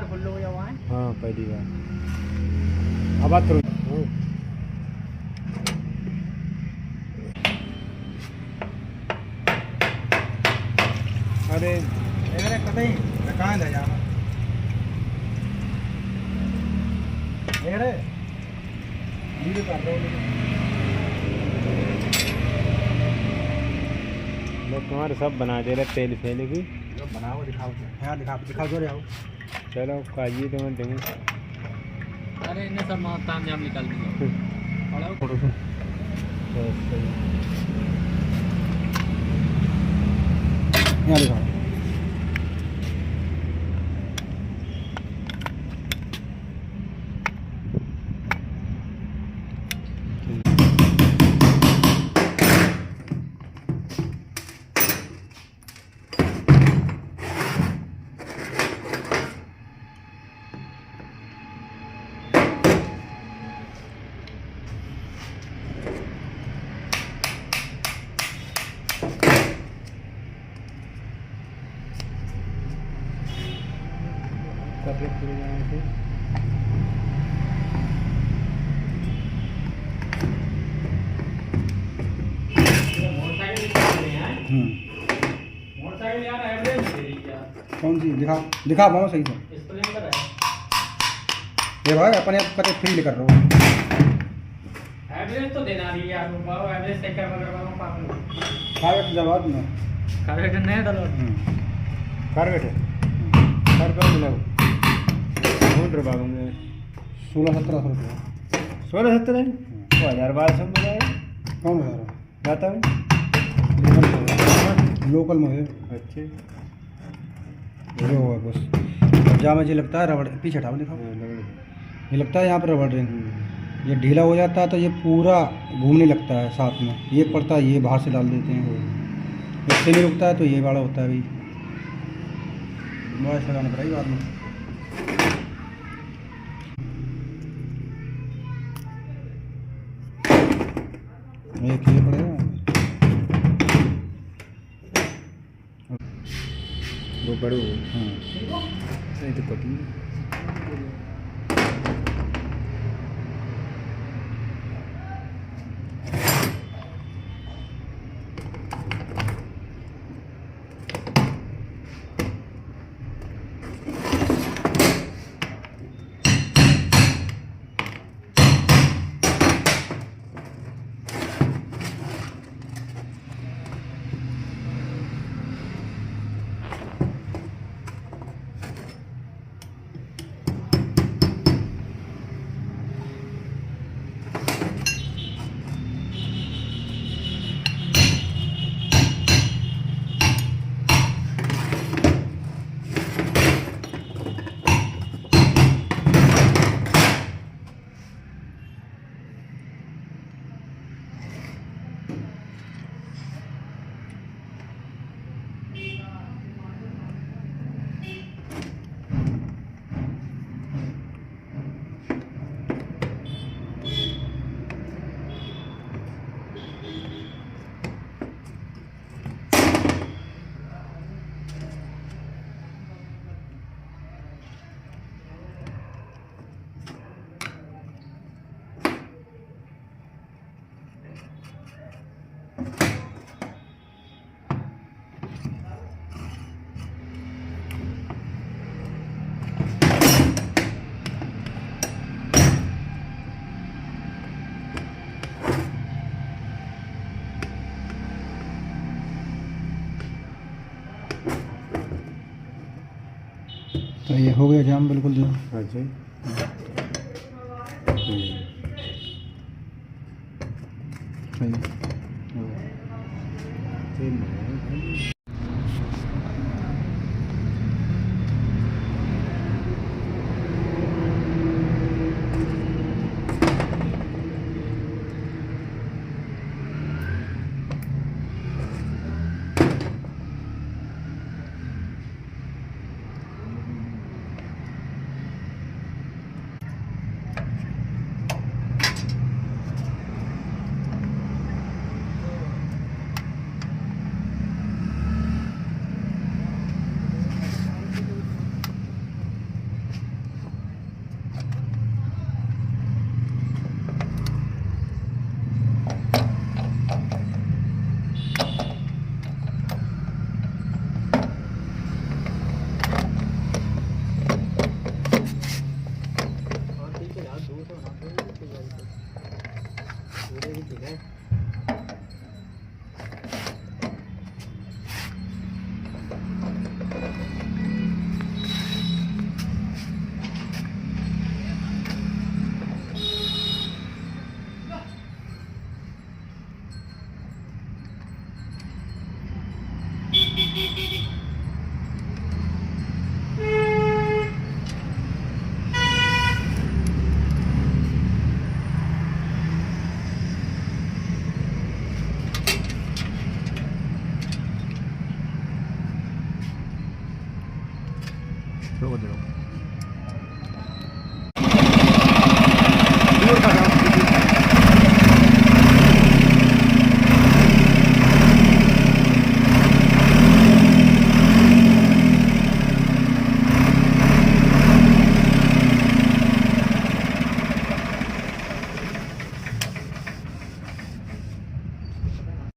बार खुल्लो हो जावा है। हाँ पहली बार अब बात करो। अरे कतई कहाँ ले जाना धीरे कर दो लोग तुम्हारे सब बना दे रहे तेल फेल की। बनाओ दिखाओ यहाँ दिखाओ जोर आओ। चलो काजी तो मैं दूँ। अरे इन्हें सब ताम जाम निकाल दिया। फोटो से यहाँ दिखाओ। कर रहे पूरे जाने से। मोटरसाइकिल यार एवरेज दे रही है। कौन सी दिखा पाओ सही से। स्प्लेंडर है। ये भाई अपने आप कते फील कर रहे हो। एवरेज तो देना रही है यार बाबू एवरेज चेक कर मगर बाबू पागल। कार्बेट जवाब ना कार्बेट नहीं डालो। कर बैठे कर कौन मिला ढूंढ रहा बाबू में 16-17 रुपये 16-17 1200 मिला है। कौन बता रहा जाता है लोकल में है। अच्छे जो है बस जा मुझे लगता है रबड़ पीछे हटाओ दिखाओ। ये लगता है यहाँ पर रबड़ रिंग ये ढीला हो जाता है तो ये पूरा घूमने लगता है साथ में। ये पड़ता है ये बाहर से डाल देते हैं इससे नहीं रुकता है तो ये वाला होता है भाई बस लगाना पड़ेगी बाद में। एक ये पड़ेगा वो बड़ो। हाँ नहीं तो कटी तो ये हो गया जाम बिल्कुल जो। अच्छा सही थोड़ा बहुत दे दो।